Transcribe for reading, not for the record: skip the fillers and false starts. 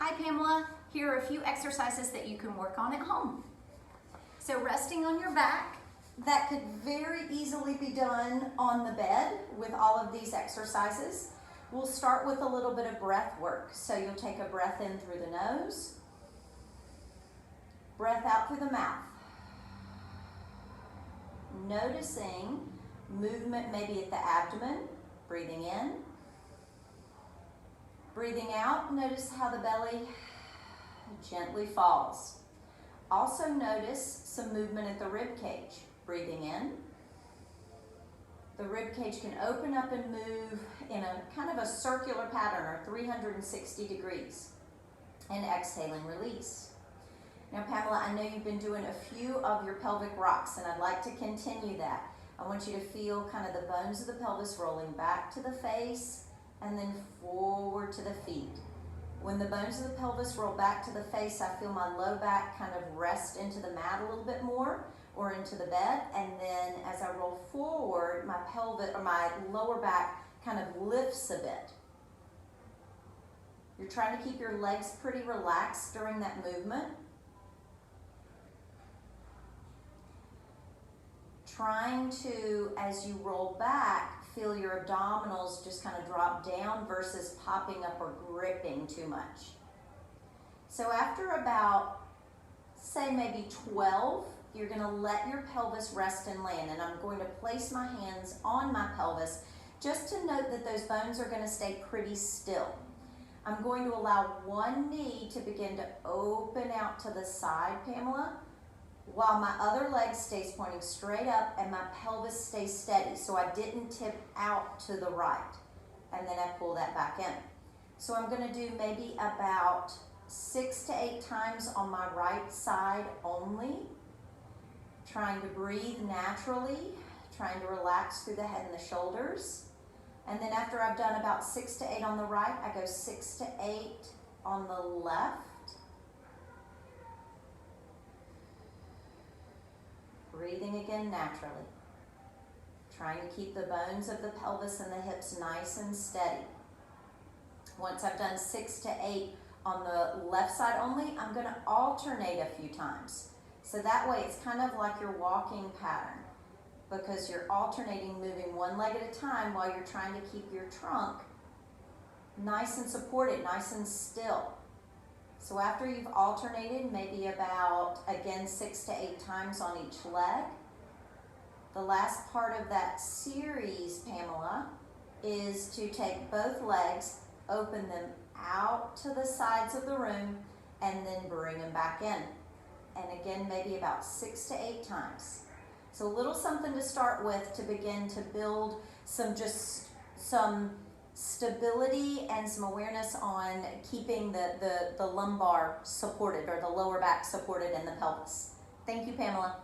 Hi Pamela, here are a few exercises that you can work on at home. So resting on your back, that could very easily be done on the bed with all of these exercises. We'll start with a little bit of breath work. So you'll take a breath in through the nose, breath out through the mouth. Noticing movement maybe at the abdomen, breathing in. Breathing out, notice how the belly gently falls. Also notice some movement at the rib cage. Breathing in. The rib cage can open up and move in a kind of a circular pattern or 360 degrees. And exhaling, release. Now Pamela, I know you've been doing a few of your pelvic rocks and I'd like to continue that. I want you to feel kind of the bones of the pelvis rolling back to the face and then forward to the feet. When the bones of the pelvis roll back to the face, I feel my low back kind of rest into the mat a little bit more or into the bed, and then as I roll forward, my pelvic or my lower back kind of lifts a bit. You're trying to keep your legs pretty relaxed during that movement. Trying to, as you roll back, feel your abdominals just kind of drop down versus popping up or gripping too much. So after about, say maybe 12, you're going to let your pelvis rest and land, and I'm going to place my hands on my pelvis just to note that those bones are going to stay pretty still. I'm going to allow one knee to begin to open out to the side, Pamela, while my other leg stays pointing straight up and my pelvis stays steady, so I didn't tip out to the right, and then I pull that back in. So I'm going to do maybe about 6 to 8 times on my right side only, trying to breathe naturally, trying to relax through the head and the shoulders. And then after I've done about 6 to 8 on the right, I go 6 to 8 on the left. Breathing again naturally. Trying to keep the bones of the pelvis and the hips nice and steady. Once I've done 6 to 8 on the left side only, I'm going to alternate a few times. So that way it's kind of like your walking pattern, because you're alternating moving one leg at a time while you're trying to keep your trunk nice and supported, nice and still. So after you've alternated maybe about, again, 6 to 8 times on each leg, the last part of that series, Pamela, is to take both legs, open them out to the sides of the room, and then bring them back in. And again, maybe about 6 to 8 times. So a little something to start with to begin to build some stability and some awareness on keeping the lumbar supported or the lower back supported in the pelvis. Thank you, Pamela.